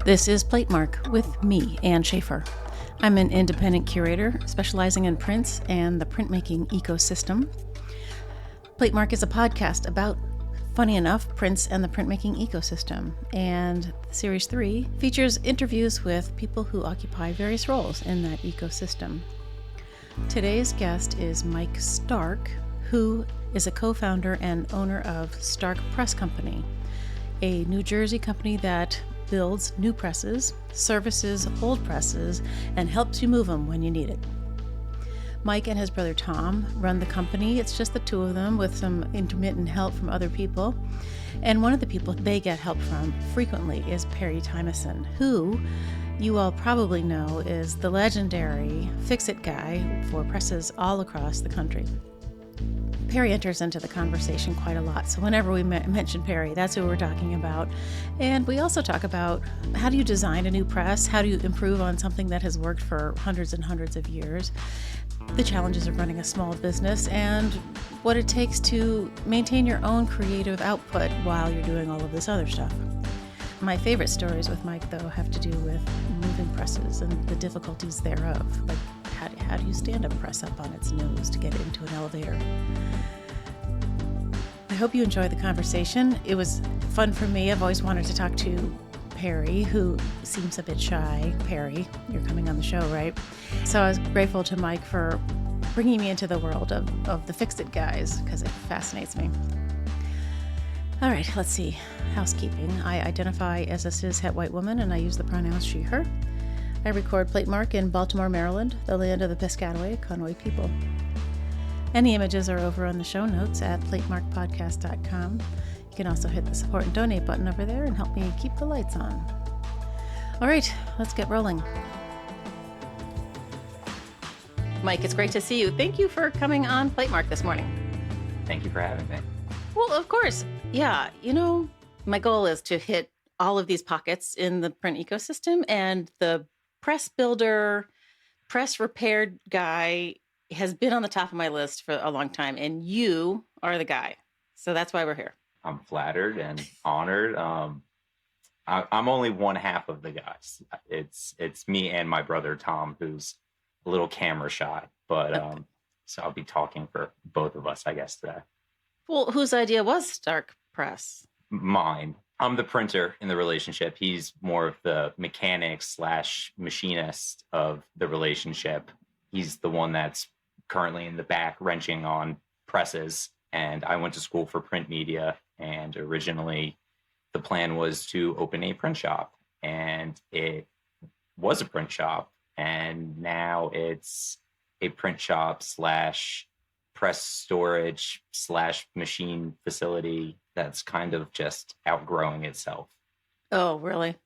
This is Platemark with me, Ann Schaefer. I'm an independent curator specializing in prints and the printmaking ecosystem. Platemark is a podcast about, funny enough, prints and the printmaking ecosystem. And Series 3 features interviews with people who occupy various roles in that ecosystem. Today's guest is Mike Stark, who is a co-founder and owner of Stark Press Company, a New Jersey company that builds new presses, services old presses, and helps you move them when you need it. Mike and his brother Tom run the company. It's just the two of them with some intermittent help from other people. And one of the people they get help from frequently is Perry Tymeson, who you all probably know is the legendary fix-it guy for presses all across the country. Perry enters into the conversation quite a lot. So whenever we mention Perry, that's who we're talking about. And we also talk about how do you design a new press? How do you improve on something that has worked for hundreds and hundreds of years? The challenges of running a small business and what it takes to maintain your own creative output while you're doing all of this other stuff. My favorite stories with Mike, though, have to do with moving presses and the difficulties thereof. Like, how do you stand a press up on its nose to get it into an elevator? I hope you enjoyed the conversation. It was fun for me. I've always wanted to talk to Perry, who seems a bit shy. Perry, you're coming on the show, right? So I was grateful to Mike for bringing me into the world of the fix-it guys, because it fascinates me. All right, let's see. Housekeeping. I identify as a cis-het white woman, and I use the pronouns she, her. I record Platemark in Baltimore, Maryland, the land of the Piscataway Conway people. Any images are over on the show notes at platemarkpodcast.com. You can also hit the support and donate button over there and help me keep the lights on. All right, let's get rolling. Mike, it's great to see you. Thank you for coming on Platemark this morning. Thank you for having me. Well, of course. Yeah, my goal is to hit all of these pockets in the print ecosystem, and the press builder, press repaired guy has been on the top of my list for a long time, and you are the guy. So that's why we're here. I'm flattered and honored. I'm only one half of the guys. It's me and my brother Tom, who's a little camera shy, but so I'll be talking for both of us, I guess, today. Well, whose idea was Stark Press? Mine. I'm the printer in the relationship. He's more of the mechanic / machinist of the relationship. He's the one that's currently in the back wrenching on presses. And I went to school for print media. And originally the plan was to open a print shop. And it was a print shop. And now it's a print shop / press storage / machine facility that's kind of just outgrowing itself. Oh, really?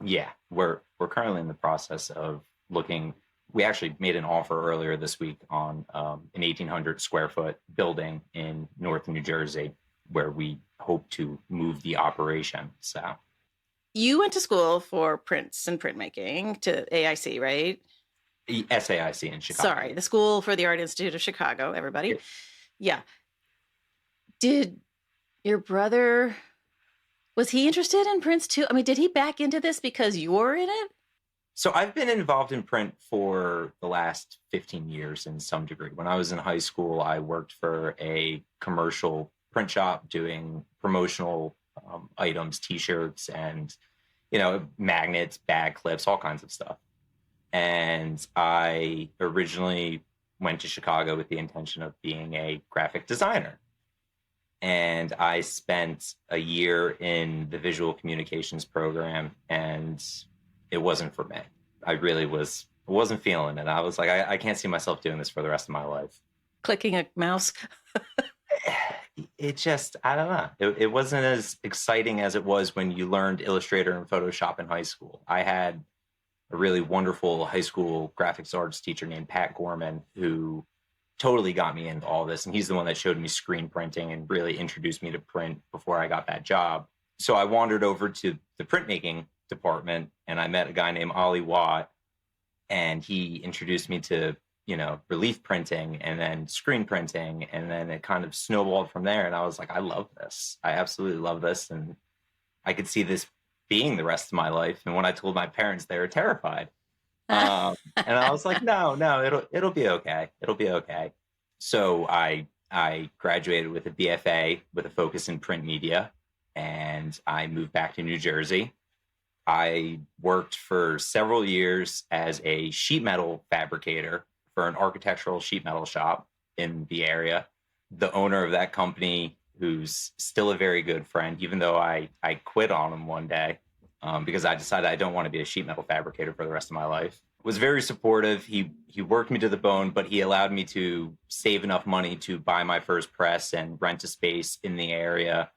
Yeah, we're currently in the process of looking. We actually made an offer earlier this week on an 1,800 square foot building in North New Jersey, where we hope to move the operation. So, you went to school for prints and printmaking to AIC, right? SAIC in Chicago. Sorry, the School for the Art Institute of Chicago, everybody. Yeah. Did your brother, was he interested in prints too? I mean, did he back into this because you're in it? So I've been involved in print for the last 15 years in some degree. When I was in high school, I worked for a commercial print shop doing promotional items, T-shirts and, magnets, bag clips, all kinds of stuff. And I originally went to Chicago with the intention of being a graphic designer. And I spent a year in the visual communications program, and it wasn't for me. I really wasn't feeling it. I was like, I can't see myself doing this for the rest of my life. Clicking a mouse. It just, I don't know. It wasn't as exciting as it was when you learned Illustrator and Photoshop in high school. I had a really wonderful high school graphics arts teacher named Pat Gorman, who totally got me into all this. And he's the one that showed me screen printing and really introduced me to print before I got that job. So I wandered over to the printmaking department, and I met a guy named Ollie Watt, and he introduced me to, relief printing and then screen printing. And then it kind of snowballed from there. And I was like, I love this. I absolutely love this. And I could see this being the rest of my life. And when I told my parents, they were terrified. And I was like, no, it'll be okay. It'll be okay. So I graduated with a BFA with a focus in print media, and I moved back to New Jersey. I worked for several years as a sheet metal fabricator for an architectural sheet metal shop in the area. The owner of that company, who's still a very good friend, even though I quit on him one day because I decided I don't want to be a sheet metal fabricator for the rest of my life, was very supportive. He worked me to the bone, but he allowed me to save enough money to buy my first press and rent a space in the area.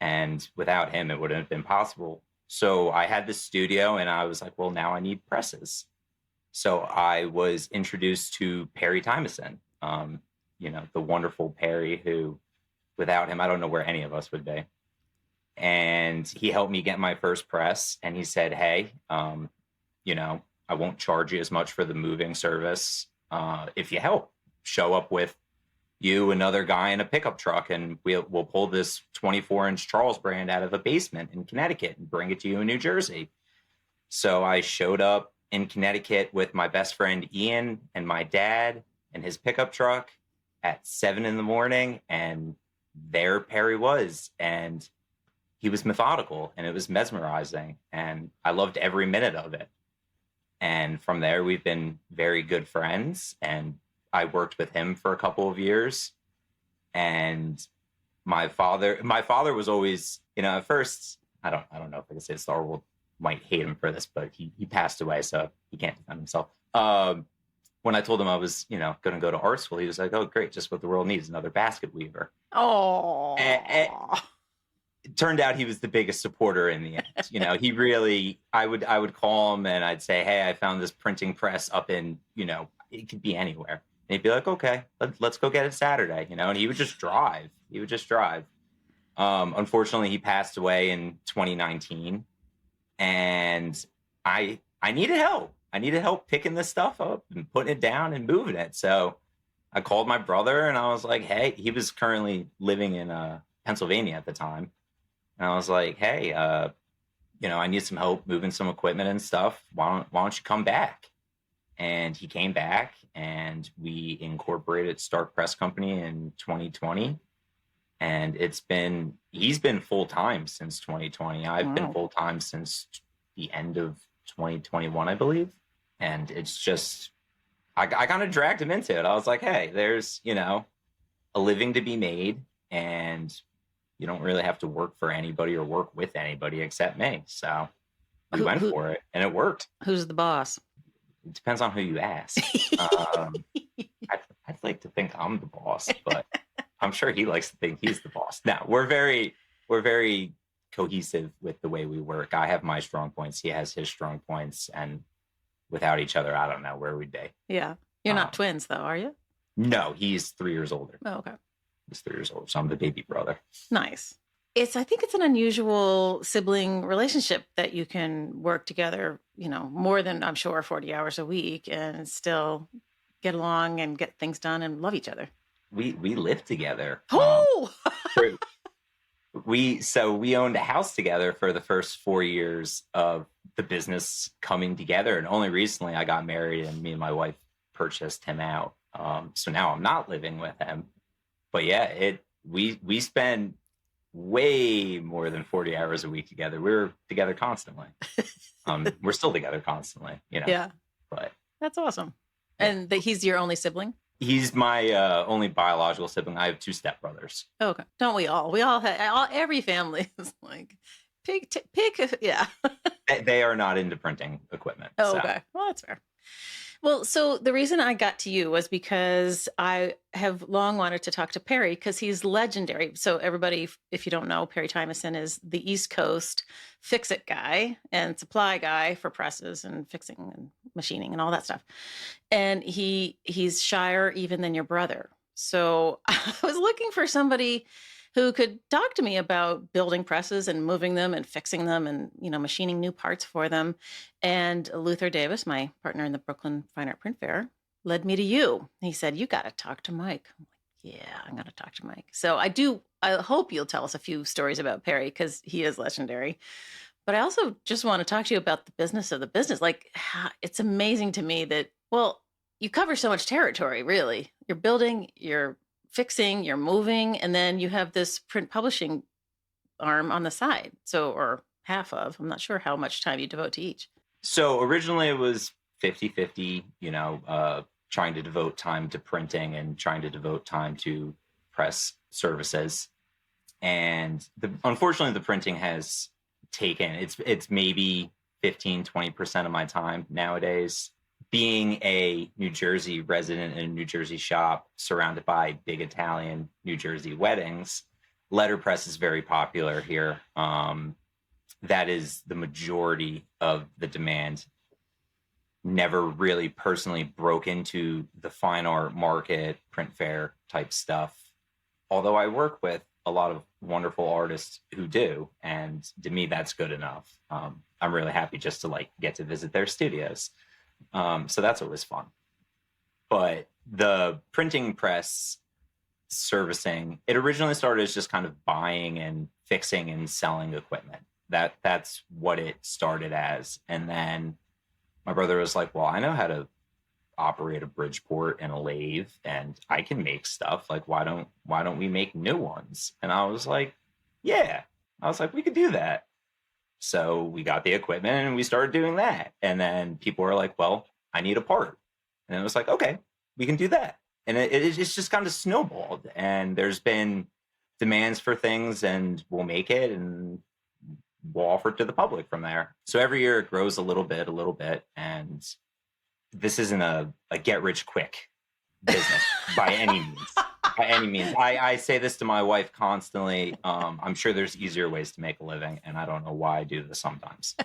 And without him, it wouldn't have been possible. So I had this studio, and I was like, well, now I need presses. So I was introduced to Perry Tymeson, the wonderful Perry, who without him, I don't know where any of us would be. And he helped me get my first press. And he said, hey, I won't charge you as much for the moving service if you help. Show up with you, another guy in a pickup truck, and we'll pull this 24-inch Charles brand out of a basement in Connecticut and bring it to you in New Jersey. So I showed up in Connecticut with my best friend Ian and my dad and his pickup truck at 7 a.m, and there Perry was, and he was methodical, and it was mesmerizing, and I loved every minute of it. And from there, we've been very good friends, and I worked with him for a couple of years. And my father was always, at first, I don't know if I can say Star World might hate him for this, but he passed away, so he can't defend himself. When I told him I was, going to go to art school, he was like, oh, great, just what the world needs, another basket weaver. Oh. It turned out he was the biggest supporter in the end. He really, I would call him and I'd say, hey, I found this printing press up in, it could be anywhere. And he'd be like, okay, let's go get it Saturday, and he would just drive. Unfortunately, he passed away in 2019, and I needed help. I needed help picking this stuff up and putting it down and moving it. So I called my brother, and I was like, hey, he was currently living in Pennsylvania at the time. And I was like, hey, I need some help moving some equipment and stuff. Why don't you come back? And he came back, and we incorporated Stark Press Company in 2020. And he's been full-time since 2020. I've been full-time since the end of 2021, I believe. And it's just, I kind of dragged him into it. I was like, hey, there's, a living to be made, and you don't really have to work for anybody or work with anybody except me. So we went for it, and it worked. Who's the boss? It depends on who you ask. I'd like to think I'm the boss, but I'm sure he likes to think he's the boss. Now, we're very cohesive with the way we work. I have my strong points. He has his strong points. And without each other, I don't know where we'd be. Yeah. You're not twins, though, are you? No, he's 3 years older. Oh, okay. He's 3 years older, so I'm the baby brother. Nice. I think it's an unusual sibling relationship that you can work together, more than, I'm sure, 40 hours a week and still get along and get things done and love each other. We live together. Oh! We owned a house together for the first 4 years of the business coming together. And only recently I got married and me and my wife purchased him out. So now I'm not living with him. But yeah, we spend way more than 40 hours a week together. We're together constantly. We're still together constantly, Yeah. But that's awesome. And he's your only sibling? He's my only biological sibling. I have 2 stepbrothers. Oh, okay. Don't we all? We all have, every family is like, pig, yeah. They are not into printing equipment. Oh, okay. Well, that's fair. Well, so the reason I got to you was because I have long wanted to talk to Perry because he's legendary. So everybody, if you don't know, Perry Tymeson is the East Coast fix-it guy and supply guy for presses and fixing and machining and all that stuff. And he's shyer even than your brother. So I was looking for somebody who could talk to me about building presses and moving them and fixing them and, machining new parts for them. And Luther Davis, my partner in the Brooklyn Fine Art Print Fair, led me to you. He said, you got to talk to Mike. I'm like, yeah, I'm going to talk to Mike. So I hope you'll tell us a few stories about Perry because he is legendary. But I also just want to talk to you about the business of the business. Like, it's amazing to me that, well, you cover so much territory, really. You're building, you're fixing, you're moving, and then you have this print publishing arm on the side. So, or half of, I'm not sure how much time you devote to each. So originally it was 50-50, trying to devote time to printing and trying to devote time to press services. And unfortunately, the printing has taken, it's maybe 15-20% of my time nowadays. Being a New Jersey resident in a New Jersey shop surrounded by big Italian New Jersey weddings, letterpress is very popular here. That is the majority of the demand. Never really personally broke into the fine art market, print fair type stuff. Although I work with a lot of wonderful artists who do, and to me, that's good enough. I'm really happy just to get to visit their studios. So that's always fun. But the printing press servicing, it originally started as just kind of buying and fixing and selling equipment. That's what it started as. And then my brother was like, well, I know how to operate a Bridgeport and a lathe, and I can make stuff. Like, why don't we make new ones? And I was like, yeah. I was like, we could do that. So we got the equipment and we started doing that. And then people were like, well, I need a part. And it was like, okay, we can do that. And it's just kind of snowballed. And there's been demands for things, and we'll make it and we'll offer it to the public from there. So every year it grows a little bit. And this isn't a get rich quick business by any means. By any means. I say this to my wife constantly. I'm sure there's easier ways to make a living, and I don't know why I do this sometimes.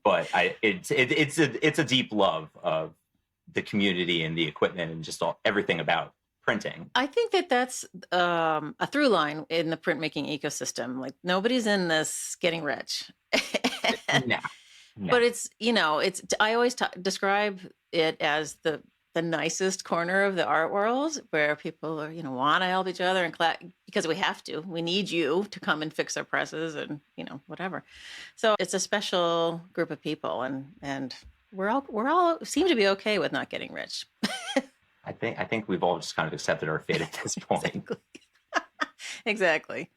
But it's a deep love of the community and the equipment and just everything about printing. I think that's a through line in the printmaking ecosystem. Like, nobody's in this getting rich. No. But it's I always describe it as the nicest corner of the art world, where people are, want to help each other and because we have to. We need you to come and fix our presses and, whatever. So it's a special group of people, and we're all seem to be okay with not getting rich. I think we've all just kind of accepted our fate at this point. Exactly. Exactly.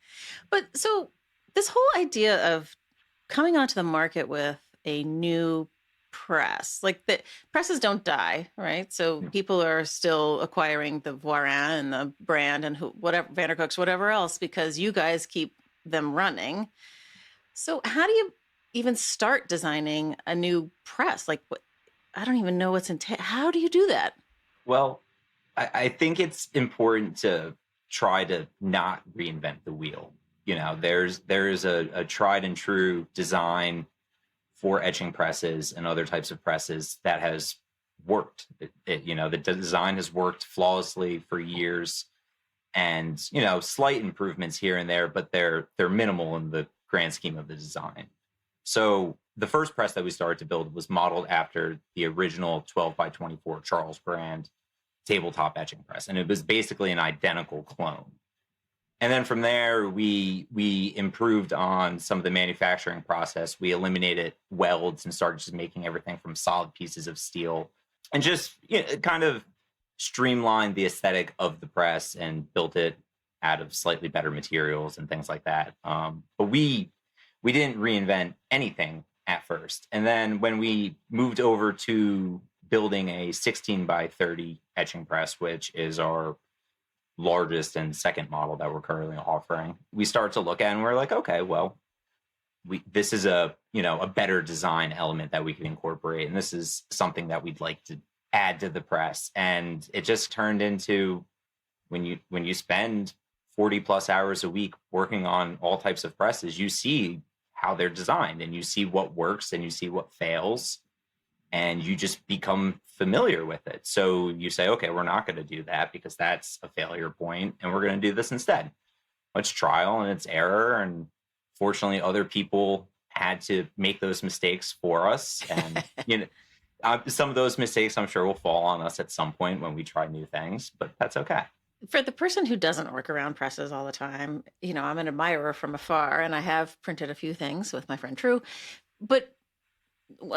But so this whole idea of coming onto the market with a new press, like, the presses don't die, right? So people are still acquiring the Voisin and the brand and whatever, Vandercook's, whatever else, because you guys keep them running. So how do you even start designing a new press? Like, I don't even know what's how do you do that? Well, I think it's important to try to not reinvent the wheel. There's a tried and true design for etching presses and other types of presses that has worked. The design has worked flawlessly for years, and slight improvements here and there, but they're minimal in the grand scheme of the design. So the first press that we started to build was modeled after the original 12x24 Charles brand tabletop etching press, and it was basically an identical clone. And then from there, we improved on some of the manufacturing process. We eliminated welds and started just making everything from solid pieces of steel, and just kind of streamlined the aesthetic of the press and built it out of slightly better materials and things like that. But we didn't reinvent anything at first. And then when we moved over to building a 16x30 etching press, which is our largest and second model that we're currently offering, we start to look at and we're like, okay, well, this is a better design element that we can incorporate, and this is something that we'd like to add to the press. And it just turned into, when you spend 40 plus hours a week working on all types of presses, you see how they're designed, and you see what works and you see what fails, and you just become familiar with it. So you say, okay, we're not going to do that because that's a failure point, and we're going to do this instead. It's trial and it's error. And fortunately, other people had to make those mistakes for us. And, some of those mistakes I'm sure will fall on us at some point when we try new things, but that's okay. For the person who doesn't work around presses all the time, I'm an admirer from afar, and I have printed a few things with my friend True. But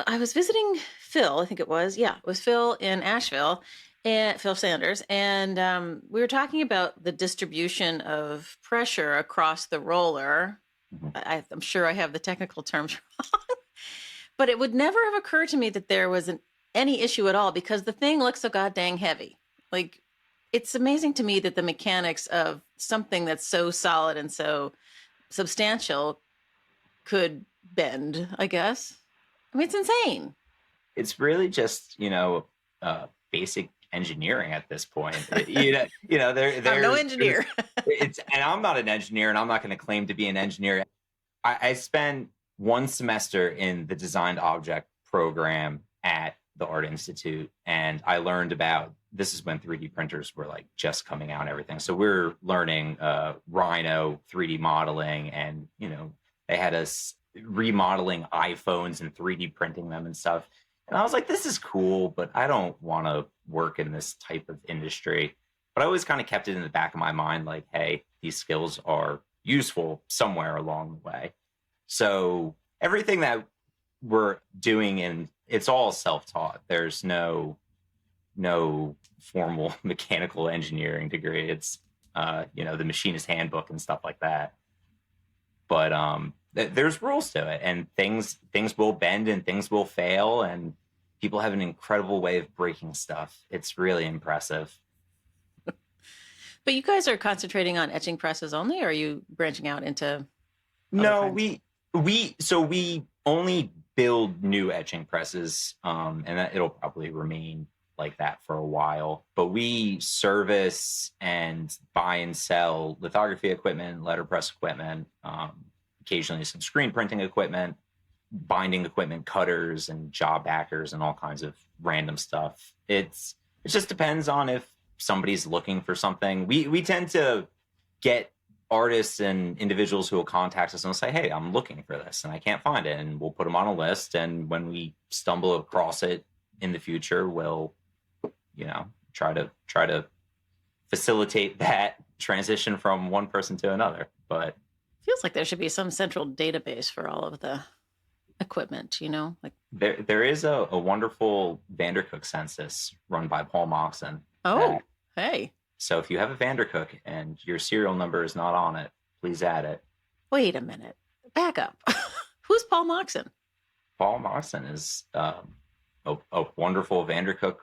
I was visiting Phil, I think it was. Yeah, it was Phil in Asheville, and Phil Sanders. And we were talking about the distribution of pressure across the roller. Mhm. I'm sure I have the technical terms wrong, but it would never have occurred to me that there was any issue at all because the thing looks so goddamn heavy. Like, it's amazing to me that the mechanics of something that's so solid and so substantial could bend, I guess. I mean, it's insane. It's really just, basic engineering at this point. I'm no engineer. And I'm not an engineer, and I'm not going to claim to be an engineer. I spent one semester in the designed object program at the Art Institute, and I learned about, this is when 3D printers were like just coming out and everything. So we're learning Rhino 3D modeling, and they had us remodeling iPhones and 3D printing them and stuff. And I was like, this is cool, but I don't want to work in this type of industry. But I always kind of kept it in the back of my mind, like, hey, these skills are useful somewhere along the way. So everything that we're doing, and it's all self-taught. There's no formal mechanical engineering degree. It's the machinist handbook and stuff like that. But there's rules to it, and things will bend and things will fail, and people have an incredible way of breaking stuff. It's really impressive. But you guys are concentrating on etching presses only, or are you branching out into? No, we only build new etching presses, and that it'll probably remain like that for a while. But we service and buy and sell lithography equipment, letterpress equipment, occasionally some screen printing equipment, binding equipment, cutters and job backers, and all kinds of random stuff. It just depends on if somebody's looking for something. We tend to get artists and individuals who will contact us and say, hey, I'm looking for this and I can't find it. And we'll put them on a list. And when we stumble across it in the future, we'll, try to facilitate that transition from one person to another. But feels like there should be some central database for all of the equipment, like there is a wonderful Vandercook census run by Paul Moxon. Oh, hey. So if you have a Vandercook and your serial number is not on it, please add it. Wait a minute. Back up. Who's Paul Moxon? Paul Moxon is a wonderful Vandercook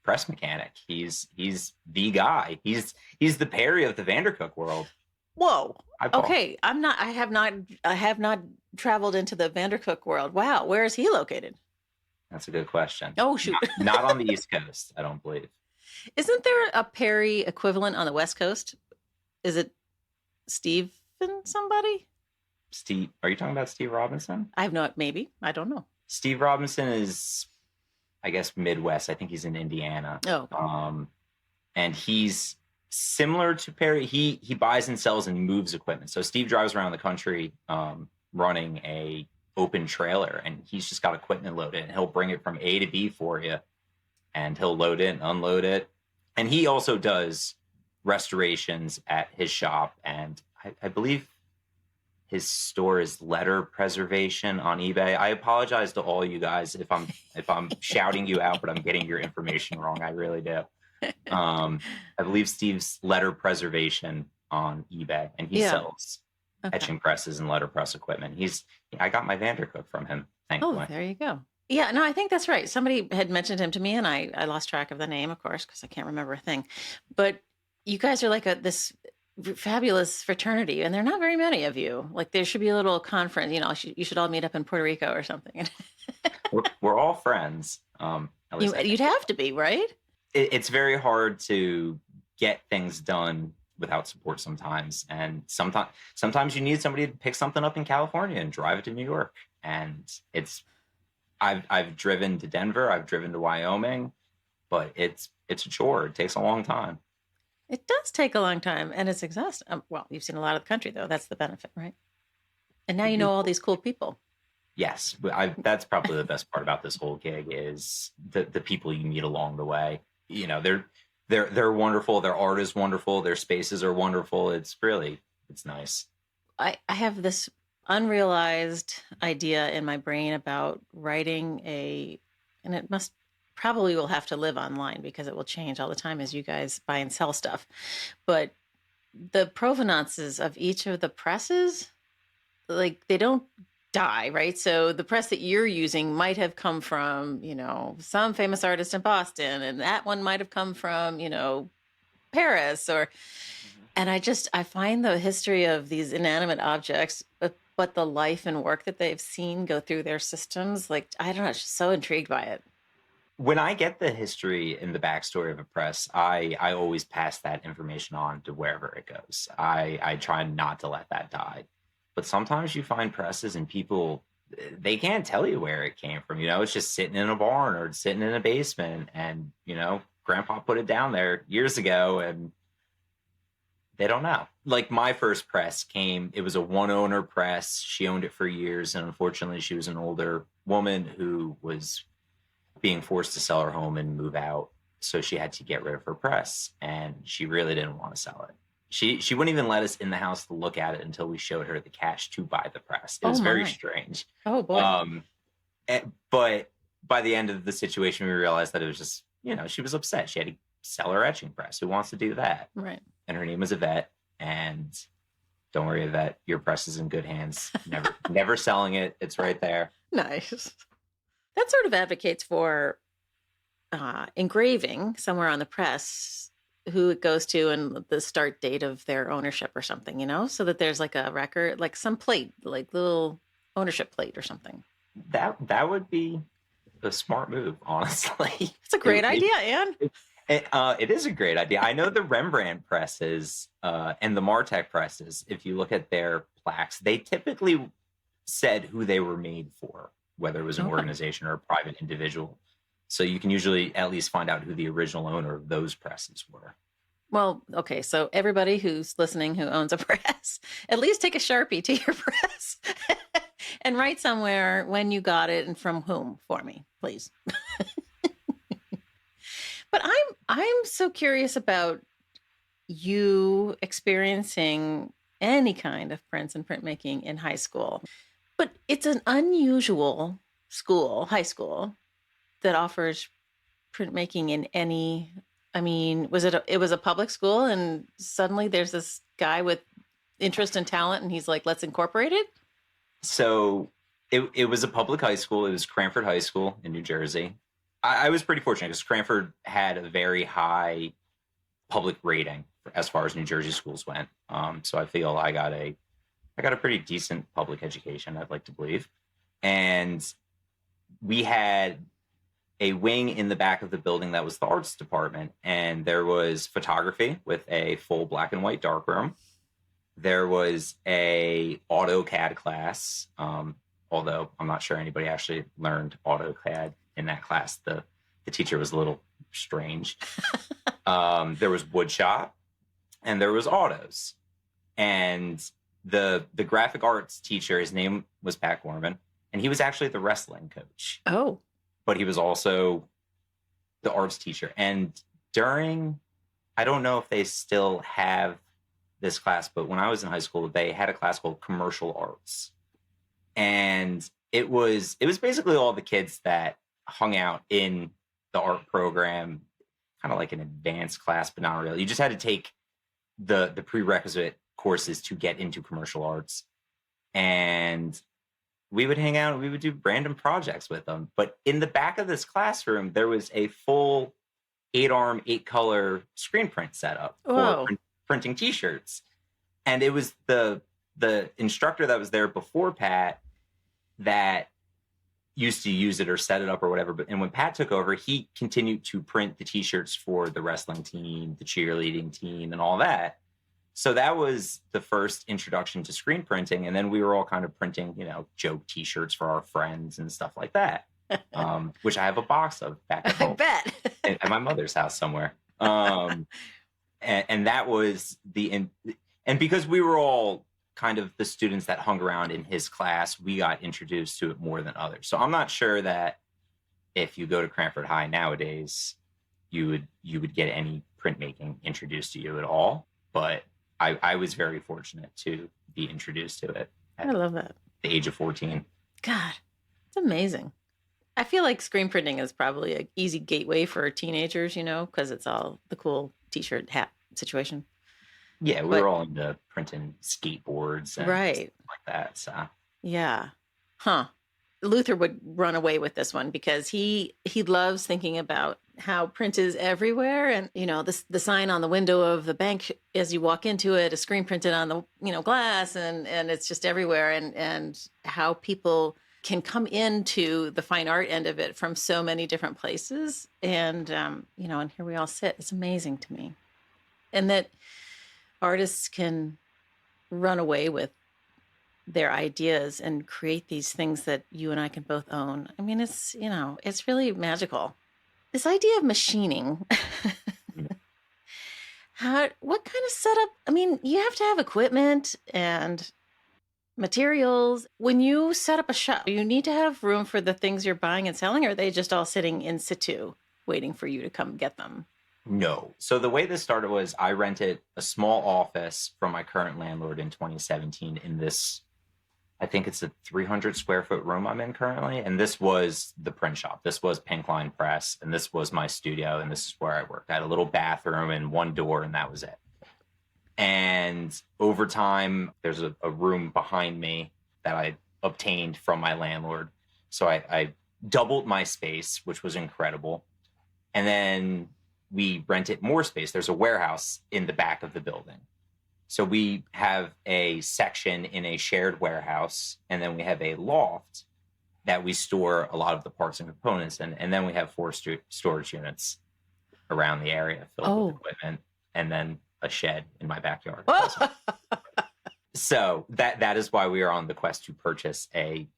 press mechanic. He's the guy. He's the Perry of the Vandercook world. Whoa. Okay. I have not traveled into the Vandercook world. Wow. Where is he located? That's a good question. Oh, shoot. Not on the East Coast, I don't believe. Isn't there a Perry equivalent on the West Coast? Is it Stephen somebody? Steve, are you talking about Steve Robinson? Maybe. I don't know. Steve Robinson is, I guess, Midwest. I think he's in Indiana. Oh. Okay. And he's similar to Perry. He buys and sells and moves equipment. So Steve drives around the country running a open trailer, and he's just got equipment loaded, and he'll bring it from A to B for you. And he'll load it and unload it. And he also does restorations at his shop. And I believe his store is Letter Preservation on eBay. I apologize to all you guys if I'm shouting you out, but I'm getting your information wrong. I really do. I believe Steve's Letter Preservation on eBay, and he sells etching presses and letterpress equipment. I got my Vandercook from him, thankfully. Oh, there you go. Yeah, no, I think that's right. Somebody had mentioned him to me, and I lost track of the name, of course, because I can't remember a thing. But you guys are like this fabulous fraternity, and there are not very many of you. Like, there should be a little conference. You should all meet up in Puerto Rico or something. we're all friends. You'd have to be, right? It's very hard to get things done without support sometimes, and sometimes you need somebody to pick something up in California and drive it to New York, and I've driven to Denver, I've driven to Wyoming, but it's a chore. It takes a long time. It does take a long time, and it's exhausting. Well, you've seen a lot of the country, though. That's the benefit, right? And now you know all these cool people. Yes, that's probably the best part about this whole gig is the people you meet along the way. They're they're wonderful. Their art is wonderful. Their spaces are wonderful. It's nice. I have this unrealized idea in my brain about writing and it must probably will have to live online because it will change all the time as you guys buy and sell stuff. But the provenances of each of the presses, like they don't die, right? So the press that you're using might have come from, some famous artist in Boston, and that one might have come from, Paris and I find the history of these inanimate objects, but the life and work that they've seen go through their systems, like, I don't know, just so intrigued by it. When I get the history and the backstory of a press, I always pass that information on to wherever it goes. I try not to let that die. But sometimes you find presses and people, they can't tell you where it came from. It's just sitting in a barn or sitting in a basement, and, grandpa put it down there years ago and they don't know. Like my first press it was a one owner press. She owned it for years. And unfortunately, she was an older woman who was being forced to sell her home and move out. So she had to get rid of her press, and she really didn't want to sell it. She wouldn't even let us in the house to look at it until we showed her the cash to buy the press. It was very strange. Oh boy. But by the end of the situation, we realized that it was just, she was upset. She had to sell her etching press. Who wants to do that? Right. And her name was Yvette. And don't worry, Yvette, your press is in good hands. Never selling it. It's right there. Nice. That sort of advocates for engraving somewhere on the press who it goes to and the start date of their ownership or something, so that there's like a record, like some plate, like little ownership plate or something. That would be a smart move, honestly. It's a great idea, Anne. It is a great idea. I know the Rembrandt presses and the Martek presses, if you look at their plaques, they typically said who they were made for, whether it was an organization or a private individual. So you can usually at least find out who the original owner of those presses were. Well, okay. So everybody who's listening who owns a press, at least take a Sharpie to your press and write somewhere when you got it and from whom for me, please. But I'm so curious about you experiencing any kind of prints and printmaking in high school. But it's an unusual high school, that offers printmaking in any, it was a public school and suddenly there's this guy with interest and talent and he's like, let's incorporate it? So it was a public high school. It was Cranford High School in New Jersey. I was pretty fortunate because Cranford had a very high public rating as far as New Jersey schools went. So I feel I got a pretty decent public education, I'd like to believe. And we had a wing in the back of the building that was the arts department. And there was photography with a full black and white darkroom. There was a AutoCAD class, although I'm not sure anybody actually learned AutoCAD in that class. The teacher was a little strange. There was wood shop and there was autos. And the graphic arts teacher, his name was Pat Gorman, and he was actually the wrestling coach. Oh. But he was also the arts teacher. And I don't know if they still have this class, but when I was in high school, they had a class called commercial arts. And it was basically all the kids that hung out in the art program, kind of like an advanced class, but not really. You just had to take the prerequisite courses to get into commercial arts. And we would hang out and we would do random projects with them. But in the back of this classroom, there was a full 8-arm, 8-color screen print setup for printing T-shirts. And it was the instructor that was there before Pat that used to use it or set it up or whatever. And when Pat took over, he continued to print the T-shirts for the wrestling team, the cheerleading team, and all that. So that was the first introduction to screen printing. And then we were all kind of printing, joke T-shirts for our friends and stuff like that, which I have a box of back at home. I bet. At my mother's house somewhere. And that was and because we were all kind of the students that hung around in his class, we got introduced to it more than others. So I'm not sure that if you go to Cranford High nowadays, you would get any printmaking introduced to you at all, but I was very fortunate to be introduced to it I at love that. the age of 14. God, it's amazing. I feel like screen printing is probably an easy gateway for teenagers, because it's all the cool t-shirt hat situation. Yeah, we were all into printing skateboards and right. stuff like that. So yeah. Huh. Luther would run away with this one because he loves thinking about how print is everywhere, and the sign on the window of the bank as you walk into it is screen printed on the glass, and it's just everywhere, and how people can come into the fine art end of it from so many different places, and and here we all sit. It's amazing to me, and that artists can run away with their ideas and create these things that you and I can both own. I mean, it's really magical. This idea of machining. What kind of setup? I mean, you have to have equipment and materials. When you set up a shop, you need to have room for the things you're buying and selling, or are they just all sitting in situ waiting for you to come get them? No. So the way this started was I rented a small office from my current landlord in 2017 in this, I think it's a 300 square foot room I'm in currently. And this was the print shop. This was Pink Line Press. And this was my studio. And this is where I worked. I had a little bathroom and one door, and that was it. And over time, there's a room behind me that I obtained from my landlord. So I doubled my space, which was incredible. And then we rented more space. There's a warehouse in the back of the building. So we have a section in a shared warehouse, and then we have a loft that we store a lot of the parts and components in. And then we have 4 storage units around the area filled with equipment, and then a shed in my backyard. So that is why we are on the quest to purchase a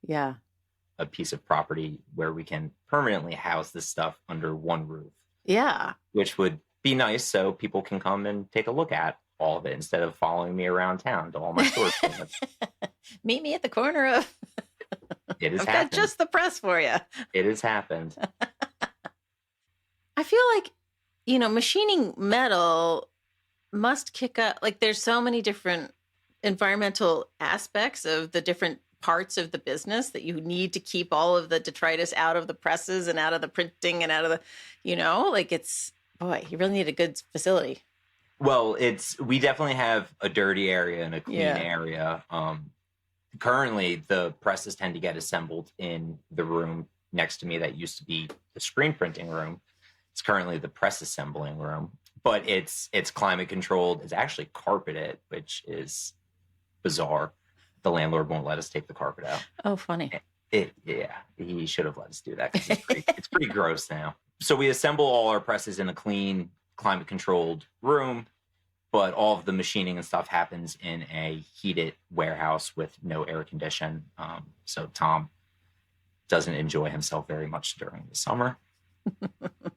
piece of property where we can permanently house this stuff under one roof. Yeah. Which would be nice, so people can come and take a look at all of it instead of following me around town to all my storage units. Meet me at the corner of... It has I've happened. got just the press for you. It has happened. I feel like, machining metal must kick up. Like, there's so many different environmental aspects of the different parts of the business that you need to keep all of the detritus out of the presses and out of the printing and out of the, you really need a good facility. Well, we definitely have a dirty area and a clean area. Currently, the presses tend to get assembled in the room next to me that used to be the screen printing room. It's currently the press assembling room, but it's climate controlled. It's actually carpeted, which is bizarre. The landlord won't let us take the carpet out. Oh, funny. He should have let us do that because it's pretty gross now. So we assemble all our presses in a clean, climate-controlled room, but all of the machining and stuff happens in a heated warehouse with no air condition. So Tom doesn't enjoy himself very much during the summer.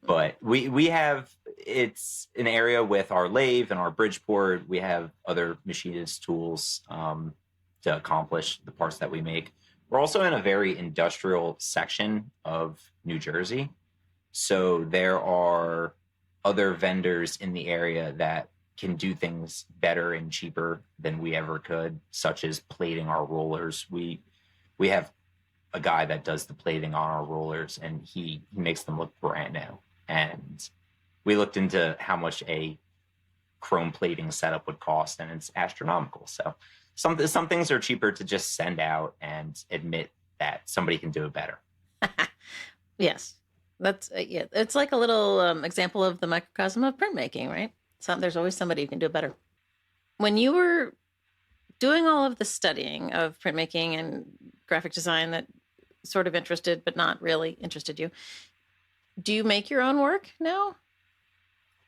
But we have, it's an area with our lathe and our Bridgeport. We have other machinist tools to accomplish the parts that we make. We're also in a very industrial section of New Jersey. So there are other vendors in the area that can do things better and cheaper than we ever could, such as plating our rollers. We have a guy that does the plating on our rollers, and he makes them look brand new. And we looked into how much a chrome plating setup would cost, and it's astronomical. So some things are cheaper to just send out and admit that somebody can do it better. Yes. That's it's like a little example of the microcosm of printmaking, right? There's always somebody who can do it better. When you were doing all of the studying of printmaking and graphic design that sort of interested but not really interested you, do you make your own work now?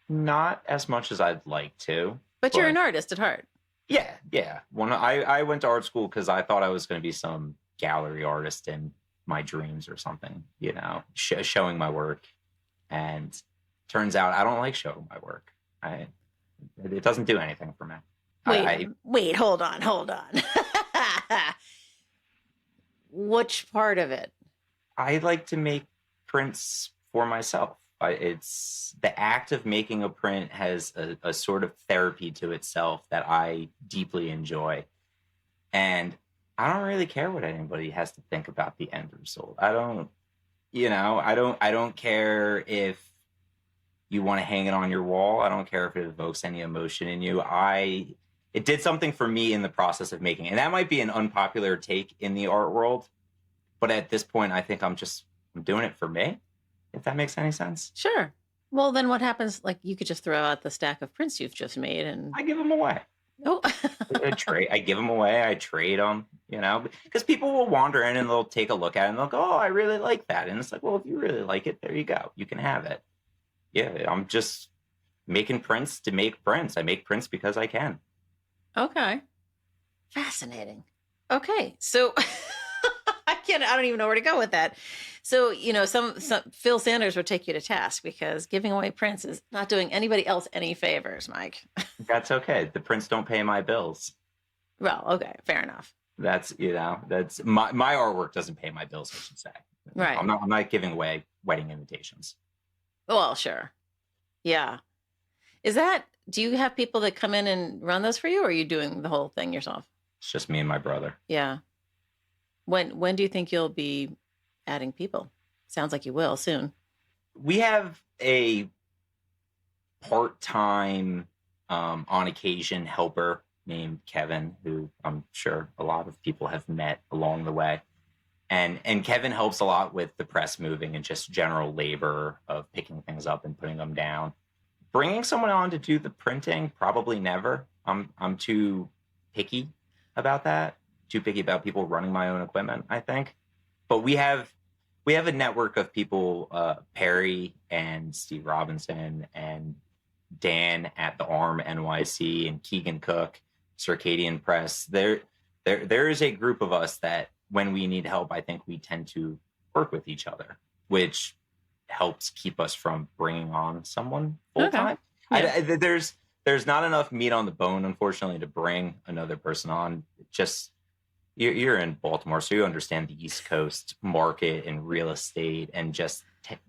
Not as much as I'd like to. But you're an artist at heart. Yeah. When I went to art school because I thought I was going to be some gallery artist in my dreams or something, showing my work. And turns out I don't like showing my work. It doesn't do anything for me. Wait, hold on. Which part of it? I like to make prints for myself. It's the act of making a print has a sort of therapy to itself that I deeply enjoy. And I don't really care what anybody has to think about the end result. I don't care if you want to hang it on your wall. I don't care if it evokes any emotion in you. It did something for me in the process of making it. And that might be an unpopular take in the art world, but at this point, I think I'm doing it for me, if that makes any sense. Sure. Well, then what happens? Like, you could just throw out the stack of prints you've just made and I give them away. Oh, I give them away. I trade them, because people will wander in and they'll take a look at it and they'll go, "Oh, I really like that." And it's like, well, if you really like it, there you go. You can have it. Yeah, I'm just making prints to make prints. I make prints because I can. Okay. Fascinating. Okay. So I don't even know where to go with that. So, some Phil Sanders would take you to task because giving away prints is not doing anybody else any favors, Mike. That's okay. The prints don't pay my bills. Well, okay. Fair enough. That's my artwork doesn't pay my bills, I should say. Right. I'm not giving away wedding invitations. Well, sure. Yeah. Do you have people that come in and run those for you, or are you doing the whole thing yourself? It's just me and my brother. Yeah. When do you think you'll be adding people? Sounds like you will soon. We have a part-time, on occasion helper named Kevin, who I'm sure a lot of people have met along the way. And Kevin helps a lot with the press moving and just general labor of picking things up and putting them down. Bringing someone on to do the printing, probably never. I'm too picky about that. Too picky about people running my own equipment, I think. But we have a network of people, Perry and Steve Robinson and Dan at the Arm NYC and Keegan Cook, Circadian Press. There is a group of us that when we need help, I think we tend to work with each other, which helps keep us from bringing on someone full time. Okay. Yeah. There's not enough meat on the bone, unfortunately, to bring another person on. Just you're in Baltimore, so you understand the East Coast market and real estate and just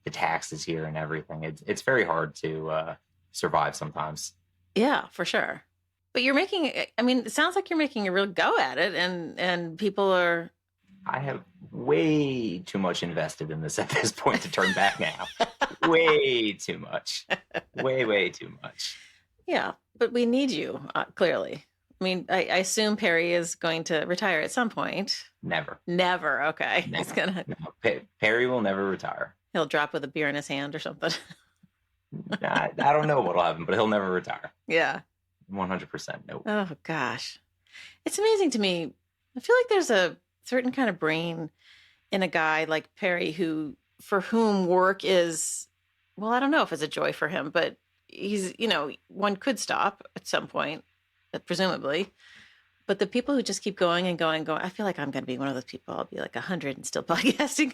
the taxes here and everything. It's very hard to survive sometimes. Yeah, for sure. But it sounds like you're making a real go at it, and people are. I have way too much invested in this at this point to turn back now. Way too much. Way too much. Yeah, but we need you, clearly. I mean, I assume Perry is going to retire at some point. Never. Okay. Never. He's gonna. No. Perry will never retire. He'll drop with a beer in his hand or something. I don't know what'll happen, but he'll never retire. Yeah. 100% nope. Oh, gosh. It's amazing to me. I feel like there's a certain kind of brain in a guy like Perry for whom work is, well, I don't know if it's a joy for him, but he's, one could stop at some point, presumably. But the people who just keep going and going and going, I feel like I'm going to be one of those people. I'll be like 100 and still podcasting.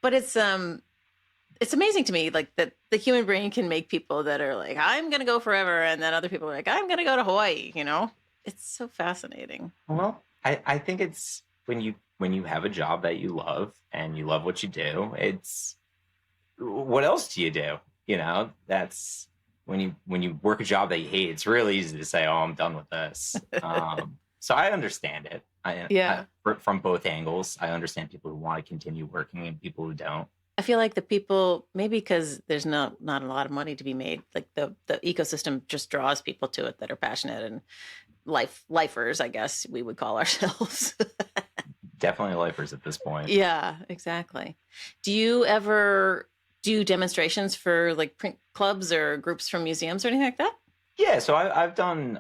But it's amazing to me, like, that the human brain can make people that are like, I'm going to go forever. And then other people are like, I'm going to go to Hawaii, It's so fascinating. Well, I think it's when you have a job that you love and you love what you do, it's what else do you do? That's when you work a job that you hate, it's really easy to say, oh, I'm done with this. So I understand it. From both angles. I understand people who want to continue working and people who don't. I feel like the people, maybe because there's not a lot of money to be made, like the ecosystem just draws people to it that are passionate and lifers, I guess we would call ourselves. Definitely lifers at this point. Yeah, exactly. Do you ever do demonstrations for like print clubs or groups from museums or anything like that? Yeah, so I've done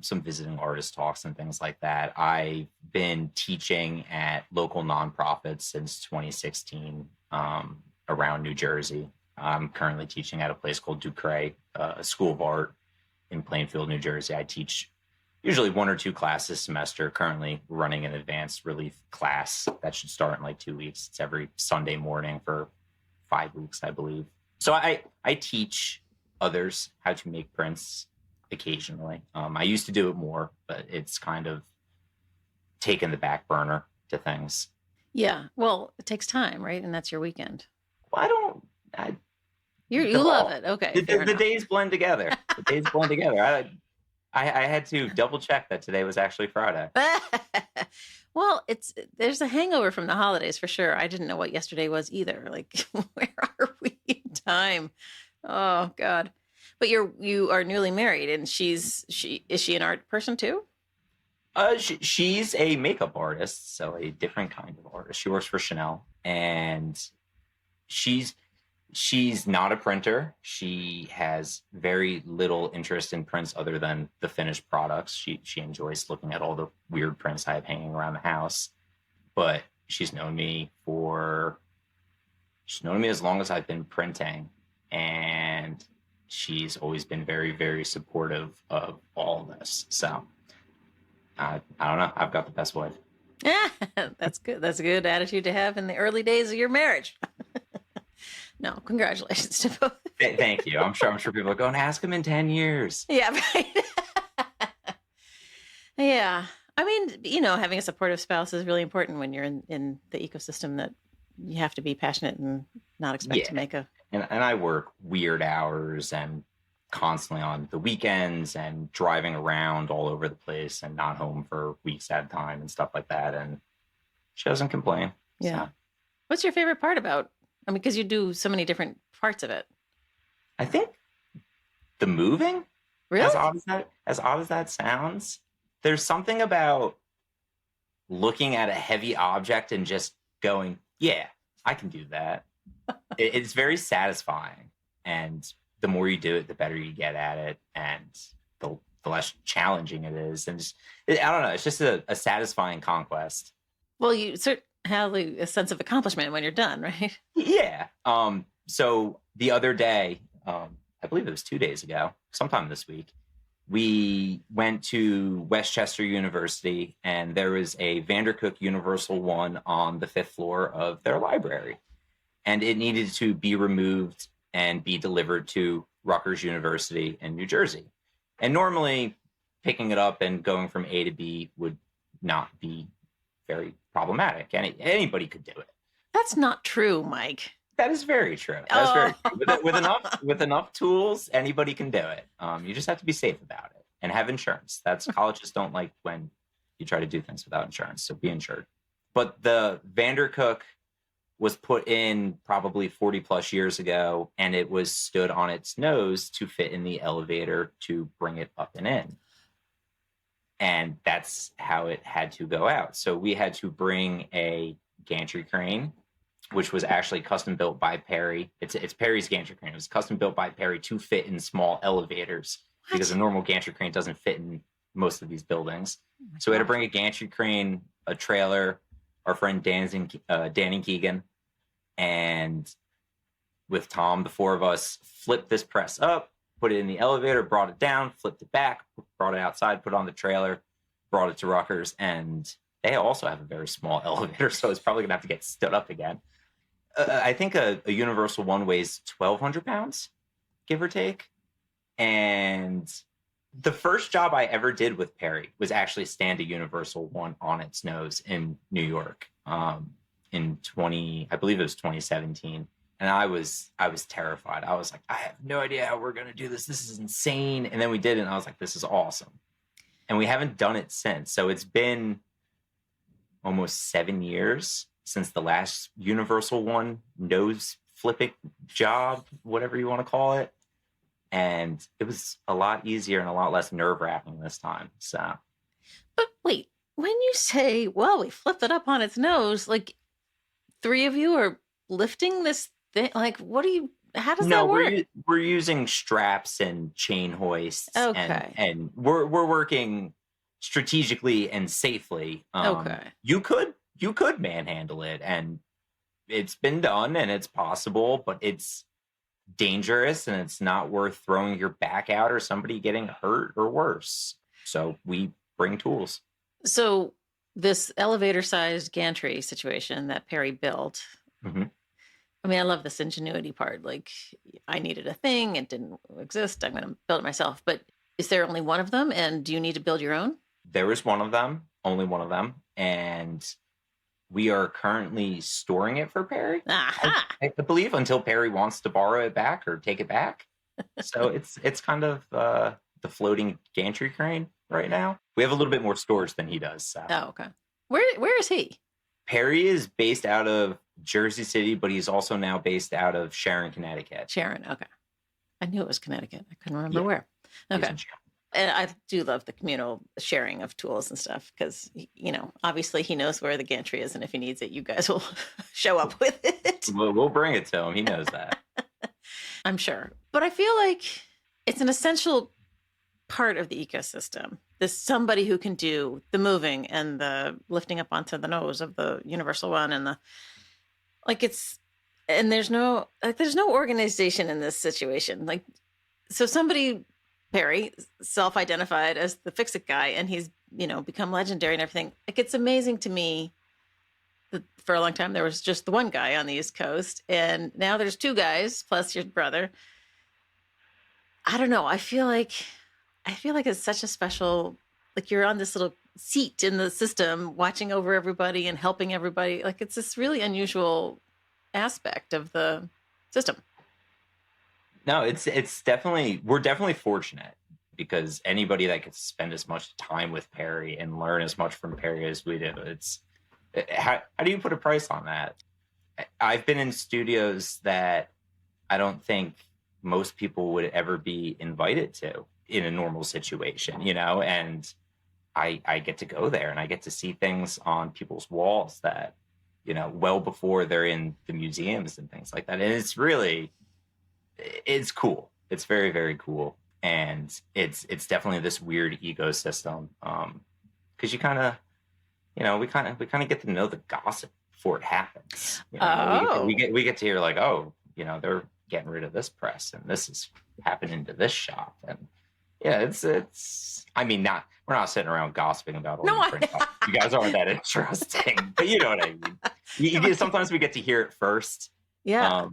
some visiting artist talks and things like that. I've been teaching at local nonprofits since 2016 around New Jersey. I'm currently teaching at a place called Ducray, a School of Art in Plainfield, New Jersey. I teach usually 1 or 2 classes a semester, currently running an advanced relief class that should start in like 2 weeks. It's every Sunday morning for 5 weeks, I believe. So I teach others how to make prints occasionally. I used to do it more, but it's kind of taken the back burner to things. Yeah. Well, it takes time, right? And that's your weekend. Well, I, You love it. Okay, the days blend together. The days blend together. I had to double check that today was actually Friday. Well, there's a hangover from the holidays for sure. I didn't know what yesterday was either. Like, where are we in time? Oh God. But you are newly married, and is she an art person too? She's a makeup artist, so a different kind of artist. She works for Chanel, and she's not a printer. She has very little interest in prints other than the finished products. She enjoys looking at all the weird prints I have hanging around the house. But she's known me as long as I've been printing, and she's always been very, very supportive of all of this. So I don't know. I've got the best wife. Yeah, that's good. That's a good attitude to have in the early days of your marriage. No, congratulations to both. Thank you. I'm sure people are going to ask him in 10 years. Yeah, right. Yeah. I mean, having a supportive spouse is really important when you're in the ecosystem that you have to be passionate and not expect to make a... And I work weird hours and constantly on the weekends and driving around all over the place and not home for weeks at a time and stuff like that. And she doesn't complain. Yeah. So. What's your favorite part about... I mean, because you do so many different parts of it. I think the moving, really, as odd as that sounds, there's something about looking at a heavy object and just going, yeah, I can do that. It's very satisfying. And the more you do it, the better you get at it. And the less challenging it is. And I don't know, it's just a satisfying conquest. Well, you certainly have a sense of accomplishment when you're done, right? Yeah. So the other day, I believe it was 2 days ago, sometime this week, we went to Westchester University, and there was a Vandercook Universal One on the 5th floor of their library. And it needed to be removed and be delivered to Rutgers University in New Jersey. And normally picking it up and going from A to B would not be very problematic. Anybody could do it. That's not true, Mike. That is very true. That's very true. With enough tools, anybody can do it. You just have to be safe about it and have insurance. Colleges don't like when you try to do things without insurance, so be insured. But the Vandercook was put in probably 40 plus years ago, and it was stood on its nose to fit in the elevator to bring it up and in. And that's how it had to go out. So we had to bring a gantry crane, which was actually custom built by Perry. It's Perry's gantry crane. It was custom built by Perry to fit in small elevators because a normal gantry crane doesn't fit in most of these buildings. So we had to bring a gantry crane, a trailer, our friend Danny Keegan, and with Tom, the four of us flipped this press up, put it in the elevator, brought it down, flipped it back, brought it outside, put it on the trailer, brought it to Rutgers, and they also have a very small elevator, so it's probably going to have to get stood up again. I think a Universal One weighs 1,200 pounds, give or take. And the first job I ever did with Perry was actually stand a Universal One on its nose in New York I believe it was 2017. And I was terrified. I was like, I have no idea how we're going to do this. This is insane. And then we did it, and I was like, this is awesome. And we haven't done it since. So it's been almost 7 years since the last Universal One nose flipping job, whatever you want to call it. And it was a lot easier and a lot less nerve-wracking this time. So, but wait, when you say, well, we flipped it up on its nose, like 3 of you are lifting this thing? Like, how does that work? No, we're using straps and chain hoists. Okay. And we're working strategically and safely. Okay. You could manhandle it, and it's been done, and it's possible, but it's dangerous, and it's not worth throwing your back out or somebody getting hurt or worse. So we bring tools. So this elevator-sized gantry situation that Perry built, mm-hmm. I mean, I love this ingenuity part. Like, I needed a thing, it didn't exist, I'm going to build it myself. But is there only one of them, and do you need to build your own? There was one of them, only one of them, and We are currently storing it for Perry. Aha! I believe until Perry wants to borrow it back or take it back. So it's kind of the floating gantry crane right now. We have a little bit more storage than he does. So. Oh, okay. Where is he? Perry is based out of Jersey City, but he's also now based out of Sharon, Connecticut. Sharon. Okay. I knew it was Connecticut. I couldn't remember where. Okay. And I do love the communal sharing of tools and stuff because, obviously he knows where the gantry is. And if he needs it, you guys will show up with it. We'll bring it to him. He knows that. I'm sure. But I feel like it's an essential part of the ecosystem. There's somebody who can do the moving and the lifting up onto the nose of the universal one and there's no organization in this situation. So somebody, Perry, self-identified as the fix-it guy, and he's, become legendary and everything. It's amazing to me that for a long time there was just the one guy on the East Coast, and now there's two guys plus your brother. I don't know. I feel like it's such a special, you're on this little seat in the system, watching over everybody and helping everybody. It's this really unusual aspect of the system. No, we're definitely fortunate because anybody that gets to spend as much time with Perry and learn as much from Perry as we do, how do you put a price on that? I've been in studios that I don't think most people would ever be invited to in a normal situation, and I get to go there and I get to see things on people's walls that, well before they're in the museums and things like that. And it's cool. It's very, very cool. And it's definitely this weird ecosystem. Cause you kind of, we kind of get to know the gossip before it happens. We get to hear they're getting rid of this press and this is happening to this shop. And yeah, we're not sitting around gossiping about all the print shops. You guys aren't that interesting, but you know what I mean. Sometimes we get to hear it first. Yeah.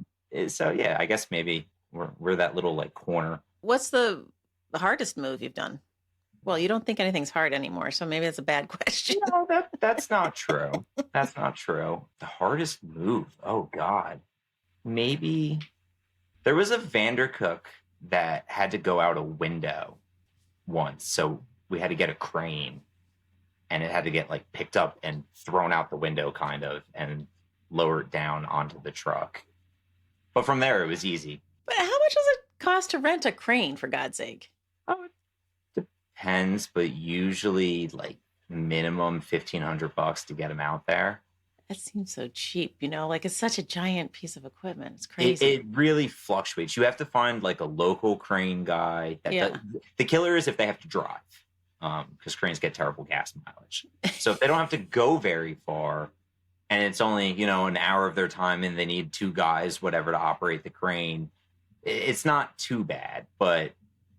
So yeah, I guess maybe we're that little corner. What's the hardest move you've done? Well, you don't think anything's hard anymore, so maybe that's a bad question. No, that's not true. That's not true. The hardest move. Oh God. Maybe there was a Vandercook that had to go out a window once. So we had to get a crane and it had to get picked up and thrown out the window kind of and lowered down onto the truck. But from there, it was easy. But how much does it cost to rent a crane, for God's sake? Oh, it depends, but usually minimum $1,500 to get them out there. That seems so cheap, it's such a giant piece of equipment. It's crazy. It really fluctuates. You have to find a local crane guy. The killer is if they have to drive, because cranes get terrible gas mileage. So if they don't have to go very far and it's only, an hour of their time and they need two guys, whatever, to operate the crane, it's not too bad, but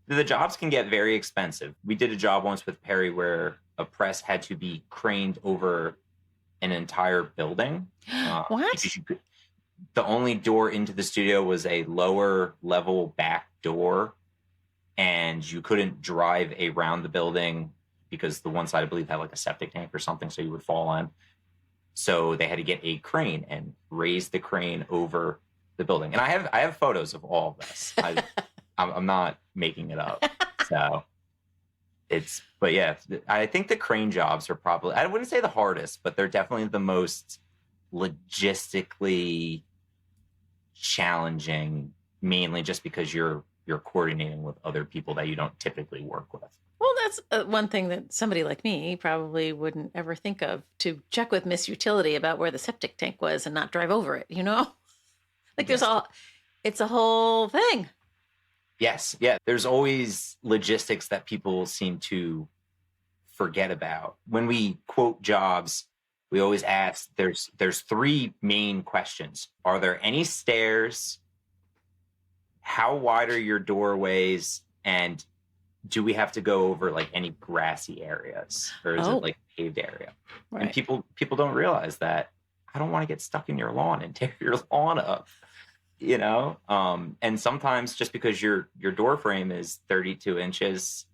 the jobs can get very expensive. We did a job once with Perry where a press had to be craned over an entire building. What? The only door into the studio was a lower level back door, and you couldn't drive around the building because the one side, I believe, had a septic tank or something, so you would fall in. So they had to get a crane and raise the crane over the building. And I have photos of all of this. I'm not making it up. So but yeah, I think the crane jobs are probably, I wouldn't say the hardest, but they're definitely the most logistically challenging, mainly just because you're coordinating with other people that you don't typically work with. Well, that's one thing that somebody like me probably wouldn't ever think of, to check with Miss Utility about where the septic tank was and not drive over it, It's a whole thing. Yes. Yeah. There's always logistics that people seem to forget about. When we quote jobs, we always ask, there's three main questions. Are there any stairs? How wide are your doorways? And do we have to go over any grassy areas, or is it paved area? Right. And people don't realize that. I don't want to get stuck in your lawn and tear your lawn up. And sometimes just because your door frame is 32 inches,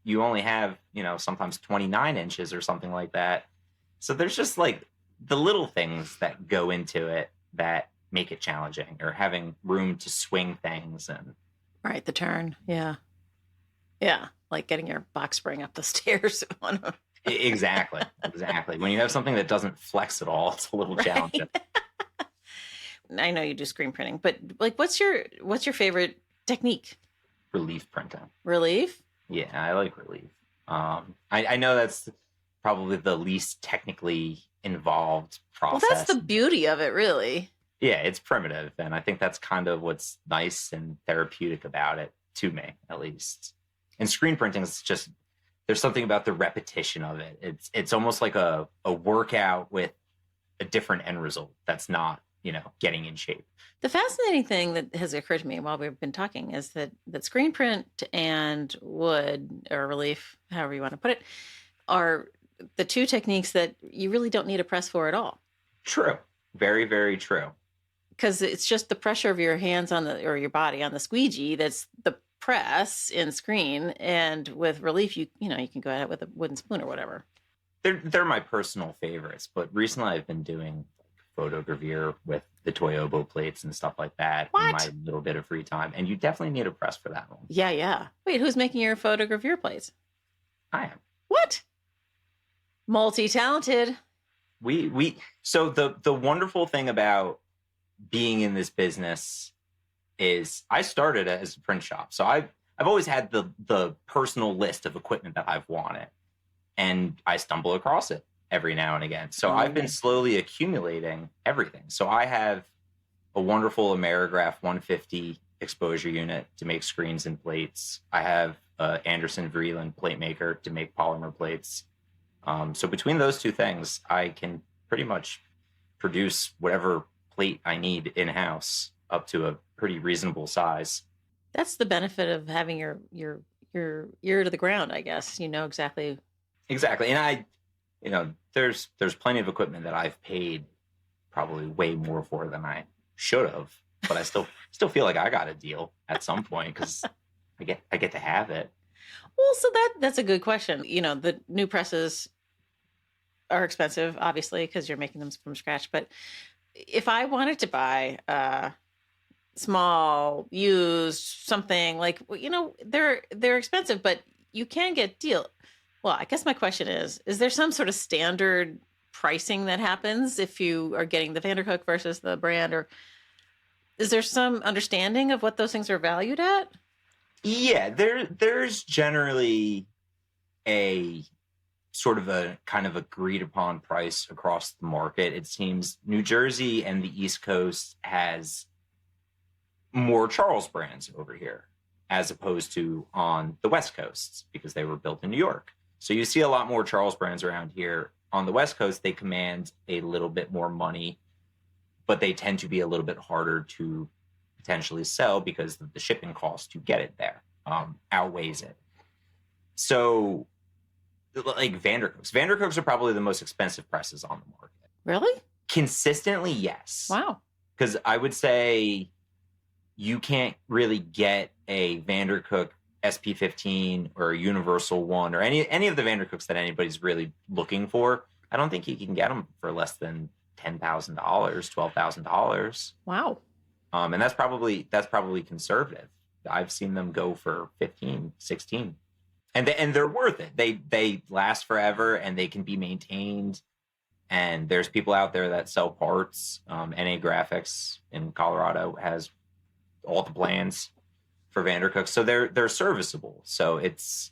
you only have, sometimes 29 inches or something like that. So there's just the little things that go into it that make it challenging, or having room to swing things. And Right, the turn. Yeah. Yeah, like getting your box spring up the stairs. exactly. When you have something that doesn't flex at all, it's a little challenging. I know you do screen printing, but like, what's your favorite Relief printing. relief? Yeah, I like relief. I know that's probably the least technically involved Well, process. that's the beauty of it, really. Yeah, it's primitive, and I think that's kind of what's nice and therapeutic about it, to me, at least. And screen printing is just, there's something about the repetition of it. It's almost like a workout with a different end result that's not, getting in shape. The fascinating thing that has occurred to me while we've been talking is that screen print and wood or relief, however you want to put it, are the two techniques that you really don't need a press for at all. True. Very, very true. Because it's just the pressure of your hands or your body on the squeegee that's the press in screen. And with relief, you can go at it with a wooden spoon or whatever. They're my personal favorites, but recently I've been doing photogravure with the Toyobo plates and stuff like that in my little bit of free time. And you definitely need a press for that one. Yeah. Wait, who's making your photogravure plates? I am. What? Multi-talented. So the wonderful thing about being in this business is I started as a print shop. So I've always had the personal list of equipment that I've wanted, and I stumble across it every now and again. So I've been slowly accumulating everything. So I have a wonderful Amerigraph 150 exposure unit to make screens and plates. I have Anderson Vreeland plate maker to make polymer plates. So between those two things, I can pretty much produce whatever plate I need in-house up to a pretty reasonable size. That's the benefit of having your ear to the ground, I guess. You know exactly. And there's plenty of equipment that I've paid probably way more for than I should have, but I still feel like I got a deal at some point because I get to have it. Well, so that's a good question. The new presses are expensive, obviously, because you're making them from scratch. But if I wanted to buy a small, used something like, they're expensive, but you can get deal. Well, I guess my question is there some sort of standard pricing that happens if you are getting the Vandercook versus the brand, or is there some understanding of what those things are valued at? Yeah, there's generally a sort of a kind of agreed upon price across the market. It seems New Jersey and the East Coast has more Charles brands over here as opposed to on the West Coast because they were built in New York. So you see a lot more Charles brands around here. On the West Coast, they command a little bit more money, but they tend to be a little bit harder to potentially sell because the shipping cost to get it there outweighs it. So like Vandercooks are probably the most expensive presses on the market. Really? Consistently, yes. Wow. Because I would say you can't really get a Vandercook SP15 or a Universal One or any of the Vandercooks that anybody's really looking for. I don't think you can get them for less than $10,000, $12,000. Wow. And that's probably conservative. I've seen them go for 15, 16. And they're worth it. They last forever and they can be maintained. And there's people out there that sell parts. NA Graphics in Colorado has all the plans for Vandercook. So they're serviceable. So it's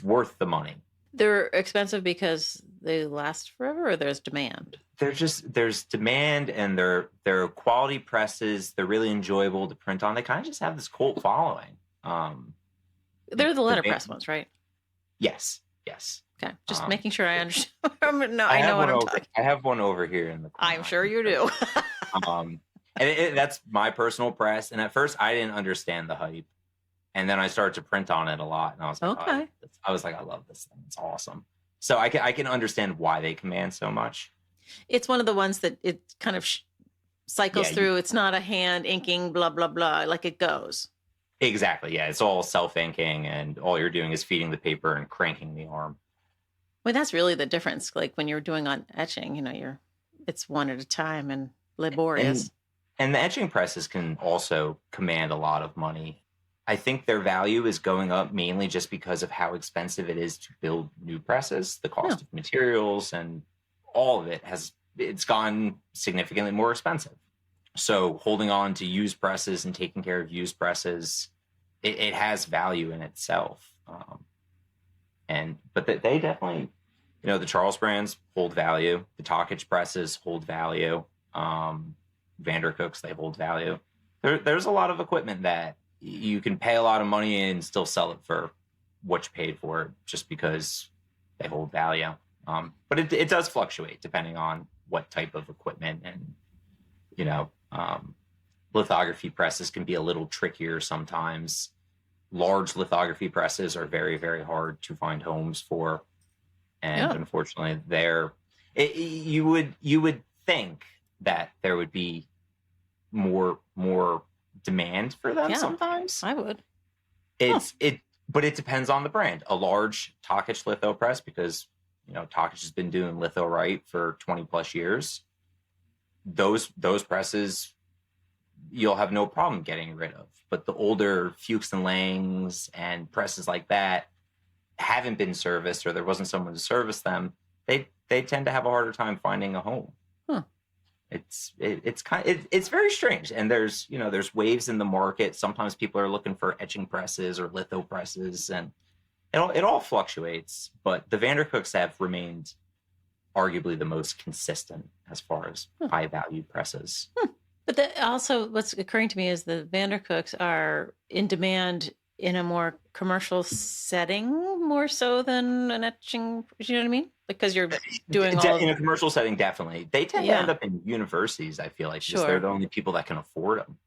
worth the money. They're expensive because they last forever, or there's demand? There's demand, and they're quality presses. They're really enjoyable to print on. They kind of just have this cult following. They're the letterpress ones, right? Yes. Okay, just making sure I understand. No, I know what I'm talking. I have one over here in the corner. I'm sure you do. And that's my personal press. And at first, I didn't understand the hype, and then I started to print on it a lot, and I was like, okay. I love this thing. It's awesome. So I can understand why they command so much. It's one of the ones that it kind of cycles through. It's not a hand inking, blah blah blah. Like it goes. Exactly. Yeah, it's all self-inking, and all you're doing is feeding the paper and cranking the arm. Well, that's really the difference. Like when you're doing on etching, you're it's one at a time and laborious. And the etching presses can also command a lot of money. I think their value is going up mainly just because of how expensive it is to build new presses. The cost of materials and all of it's gotten significantly more expensive. So holding on to used presses and taking care of used presses, it has value in itself. But they definitely, the Charles brands hold value. The Talkage presses hold value. Vandercooks, they hold value. There's a lot of equipment that you can pay a lot of money and still sell it for what you paid for it just because they hold value. But it does fluctuate depending on what type of equipment, and lithography presses can be a little trickier sometimes. Large lithography presses are very, very hard to find homes for, and unfortunately, you would think that there would be more demand for them sometimes. I would. But it depends on the brand. A large Talkage litho press, because Talkage has been doing litho right for 20 plus years. Those presses you'll have no problem getting rid of. But the older Fuchs and Langs and presses like that haven't been serviced, or there wasn't someone to service them. They tend to have a harder time finding a home. It's very strange, and there's waves in the market. Sometimes people are looking for etching presses or litho presses, and it all fluctuates. But the Vandercooks have remained arguably the most consistent as far as high value presses. But also, what's occurring to me is the Vandercooks are in demand in a more commercial setting, more so than an etching. You know what I mean? Because you're doing in a commercial setting, definitely. They tend to end up in universities, I feel like, because they're the only people that can afford them.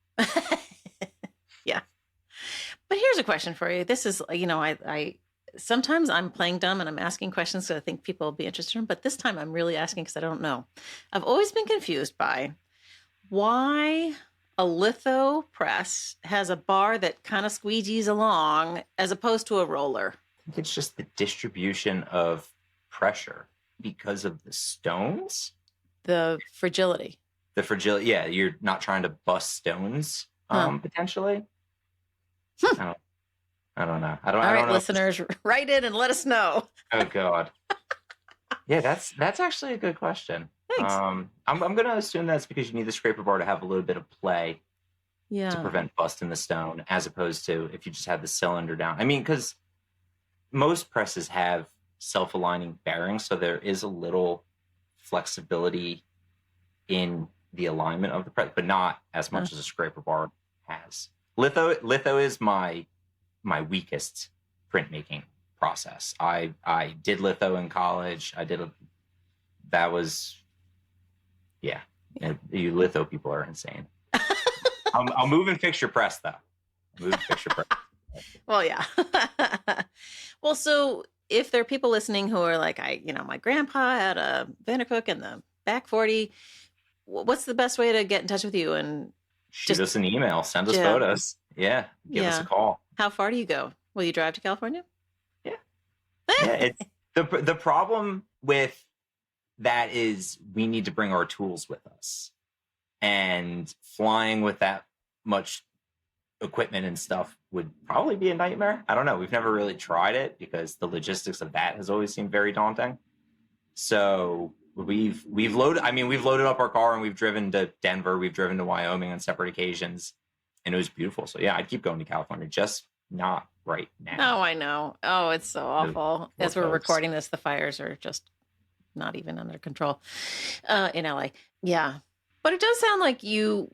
Yeah. But here's a question for you. This is, I sometimes I'm playing dumb and I'm asking questions because I think people will be interested in, but this time I'm really asking because I don't know. I've always been confused by why a litho press has a bar that kind of squeegees along as opposed to a roller. I think it's just the distribution of pressure because of the stones. The fragility. Yeah. You're not trying to bust stones, potentially. I don't know. I don't know. Listeners, write in and let us know. Oh God. Yeah, that's actually a good question. Thanks. I'm going to assume that's because you need the scraper bar to have a little bit of play to prevent busting the stone, as opposed to if you just have the cylinder down. I mean, because most presses have self-aligning bearings, so there is a little flexibility in the alignment of the press, but not as much as a scraper bar has. Litho is my weakest printmaking process. I did litho in college. You litho people are insane. I'll move and fix your press though. Well, yeah. Well, so if there are people listening who are like, my grandpa had a Vandercook in the back 40, what's the best way to get in touch with you? And shoot us an email, send us photos. Yeah. Give us a call. How far do you go? Will you drive to California? Yeah. It's the problem with that is we need to bring our tools with us, and flying with that much equipment and stuff would probably be a nightmare. I don't know. We've never really tried it because the logistics of that has always seemed very daunting. So we've loaded up our car and we've driven to Denver. We've driven to Wyoming on separate occasions, and it was beautiful. So yeah, I'd keep going to California, just not right now. Oh, I know. Oh, it's so awful. As we're recording this, the fires are just not even under control in LA. Yeah. But it does sound like the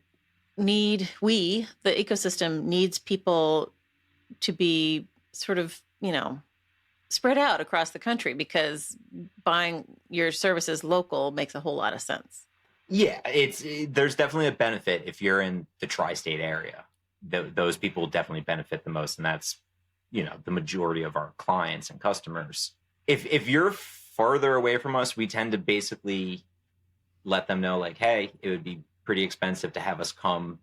ecosystem needs people to be sort of, spread out across the country, because buying your services local makes a whole lot of sense. Yeah, there's definitely a benefit if you're in the tri-state area. Those people definitely benefit the most, and that's, the majority of our clients and customers. If you're farther away from us, we tend to basically let them know, like, hey, it would be pretty expensive to have us come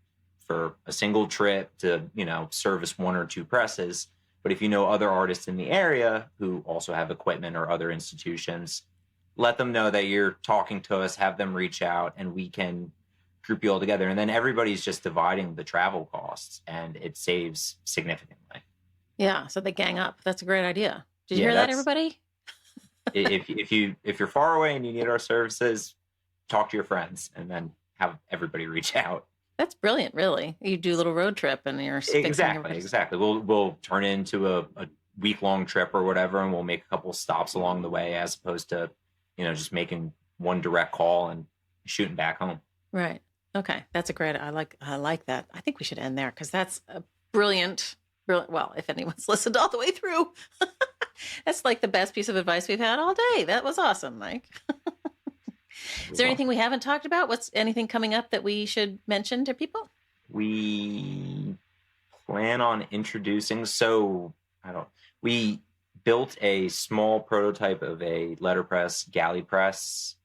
for a single trip to, service one or two presses. But if you know other artists in the area who also have equipment or other institutions, let them know that you're talking to us, have them reach out, and we can group you all together. And then everybody's just dividing the travel costs, and it saves significantly. Yeah, so they gang up. That's a great idea. Did you Yeah, hear that, everybody? if you're far away and you need our services, talk to your friends and then have everybody reach out. That's brilliant, really. You do a little road trip and you're Exactly. We'll turn it into a week-long trip or whatever, and we'll make a couple stops along the way, as opposed to, just making one direct call and shooting back home. Right. Okay. That's a great, I like that. I think we should end there because that's a brilliant, well, if anyone's listened all the way through, that's like the best piece of advice we've had all day. That was awesome, Mike. Is there anything we haven't talked about? What's anything coming up that we should mention to people? We plan on introducing, we built a small prototype of a letterpress galley press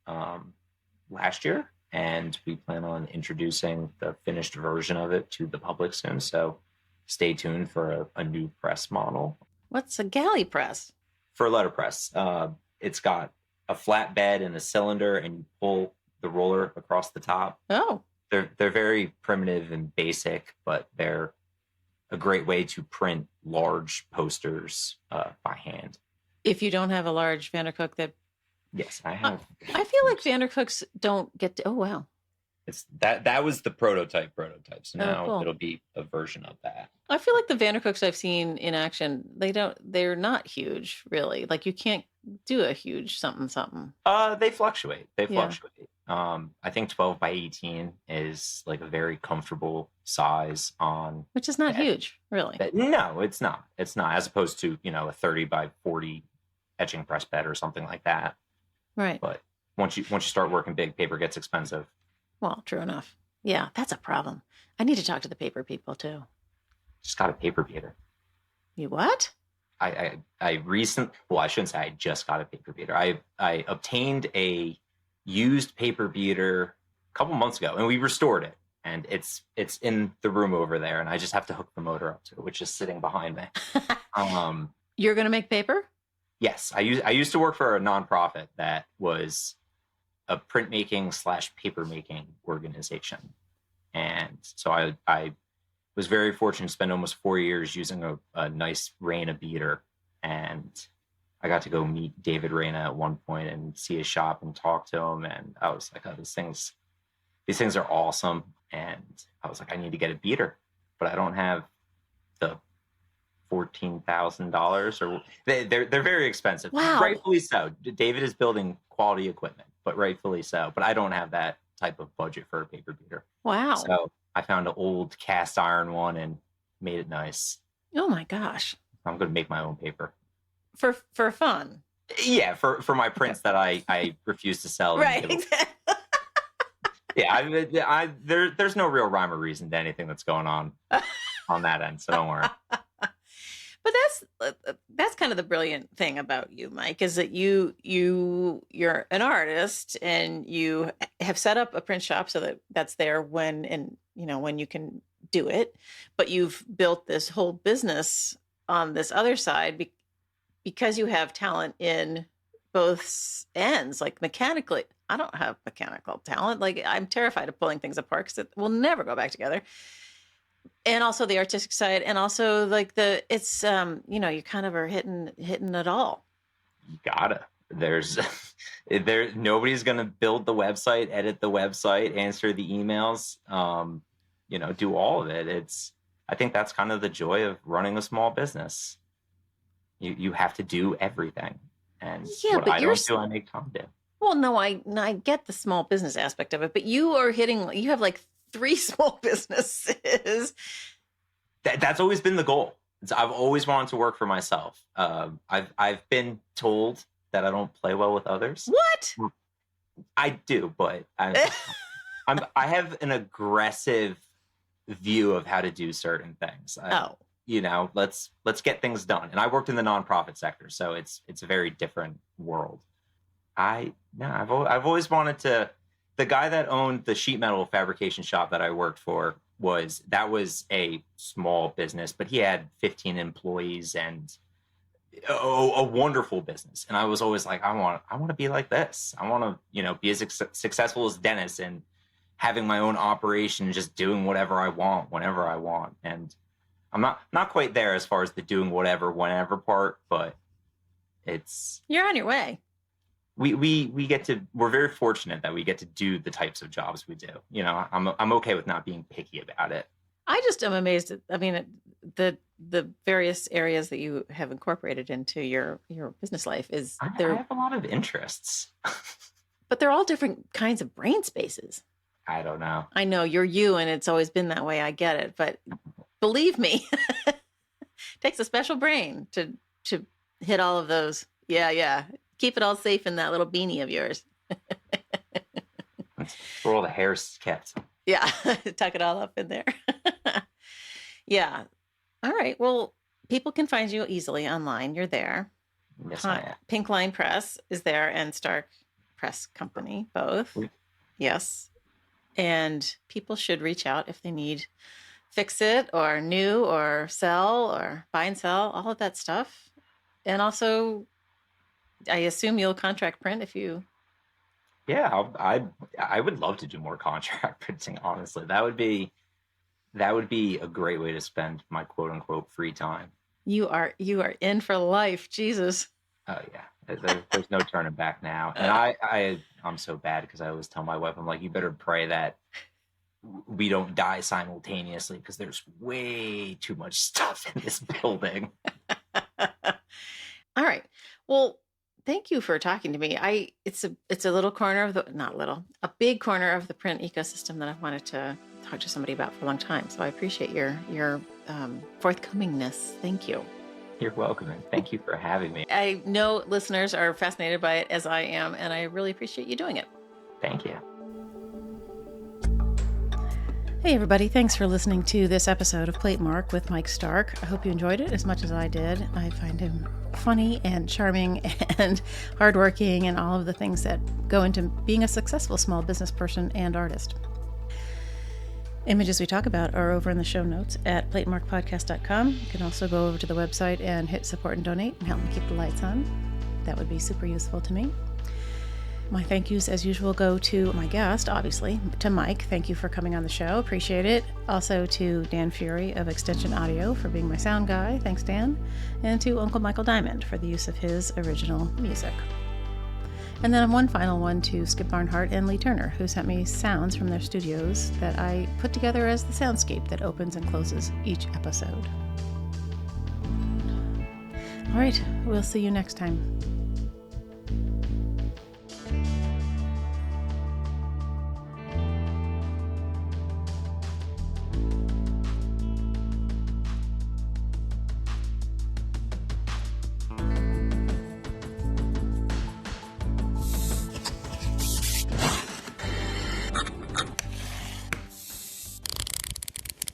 last year, and we plan on introducing the finished version of it to the public soon. So stay tuned for a new press model. What's a galley press? For a letterpress, it's got a flat bed and a cylinder, and you pull the roller across the top. Oh. They're very primitive and basic, but they're a great way to print large posters by hand. If you don't have a large Vandercook that... Yes, I have. I feel like Vandercooks don't get to... Oh, wow. It's that was the prototype. So now cool. It'll be a version of that. I feel like the Vandercooks I've seen in action, they're not huge, really. Like you can't do a huge something. They fluctuate. I think 12 by 18 is like a very comfortable size on... Which is not huge, really. No, it's not. It's not, as opposed to, a 30 by 40 etching press bed or something like that. Right. But once you start working big, paper gets expensive. Well, true enough. Yeah, that's a problem. I need to talk to the paper people too. Just got a paper beater. You what? I shouldn't say I just got a paper beater. I obtained a used paper beater a couple months ago, and we restored it, and it's in the room over there, and I just have to hook the motor up to it, which is sitting behind me. You're gonna make paper? Yes, I used to work for a nonprofit that was a printmaking / paper making organization, and so I was very fortunate to spend almost 4 years using a nice Reyna beater, and I got to go meet David Reyna at one point and see his shop and talk to him, and I was like, oh, these things are awesome, and I was like, I need to get a beater, but I don't have the $14,000, or they're very expensive. Wow. Rightfully so. David is building quality equipment, but rightfully so. But I don't have that type of budget for a paper beater. Wow. So I found an old cast iron one and made it nice. Oh my gosh. I'm going to make my own paper. For fun. Yeah, for my prints that I refuse to sell. Right. Exactly. Yeah, there's no real rhyme or reason to anything that's going on that end, so don't worry. But that's kind of the brilliant thing about you, Mike, is that you're an artist and you have set up a print shop so that's there when you can do it, but you've built this whole business on this other side because you have talent in both ends. Like mechanically, I don't have mechanical talent. Like I'm terrified of pulling things apart because it will never go back together. And also the artistic side, and also like you kind of are hitting it all. You gotta. Nobody's gonna build the website, edit the website, answer the emails, do all of it. I think that's kind of the joy of running a small business. You have to do everything, and what I don't do, I make Tom do. Well, no, I get the small business aspect of it, but you have like 3 small businesses. That's always been the goal. I've always wanted to work for myself. I've been told that I don't play well with others. What? I do, but I have an aggressive view of how to do certain things. Let's get things done. And I worked in the nonprofit sector, so it's a very different world. I've always wanted to. The guy that owned the sheet metal fabrication shop that I worked for was a small business, but he had 15 employees, and a wonderful business. And I was always like, I want to be like this. I want to, be as successful as Dennis and having my own operation, just doing whatever I want, whenever I want. And I'm not quite there as far as the doing whatever, whenever part, but you're on your way. We're very fortunate that we get to do the types of jobs we do. I'm okay with not being picky about it. I just am amazed at, the various areas that you have incorporated into your business life is I have a lot of interests. But they're all different kinds of brain spaces. I don't know. I know you're you, and it's always been that way. I get it. But believe me, it takes a special brain to hit all of those. Yeah. Keep it all safe in that little beanie of yours. That's where all the hair's kept. Yeah. Tuck it all up in there. Yeah. All right. Well, people can find you easily online. You're there. Yes, I am. Pink Line Press is there, and Stark Press Company, both. Yes. And people should reach out if they need fix it or new or sell or buy and sell, all of that stuff. And also, I assume you'll contract print if you... Yeah, I would love to do more contract printing, honestly. That would be a great way to spend my quote unquote free time. You are in for life, Jesus. Oh yeah, there's no turning back now. And I'm so bad because I always tell my wife, I'm like, you better pray that we don't die simultaneously because there's way too much stuff in this building. All right. Well, thank you for talking to me. It's a little corner of a big corner of the print ecosystem that I've wanted to talk to somebody about for a long time. So I appreciate your forthcomingness. Thank you. You're welcome, and thank you for having me. I know listeners are fascinated by it as I am, and I really appreciate you doing it. Thank you. Hey everybody, thanks for listening to this episode of Platemark with Mike Stark. I hope you enjoyed it as much as I did. I find him funny and charming and hardworking and all of the things that go into being a successful small business person and artist. Images we talk about are over in the show notes at platemarkpodcast.com. You can also go over to the website and hit support and donate and help me keep the lights on. That would be super useful to me. My thank yous, as usual, go to my guest, obviously, to Mike. Thank you for coming on the show. Appreciate it. Also to Dan Fury of Extension Audio for being my sound guy. Thanks, Dan. And to Uncle Michael Diamond for the use of his original music. And then one final one to Skip Barnhart and Lee Turner, who sent me sounds from their studios that I put together as the soundscape that opens and closes each episode. All right, we'll see you next time.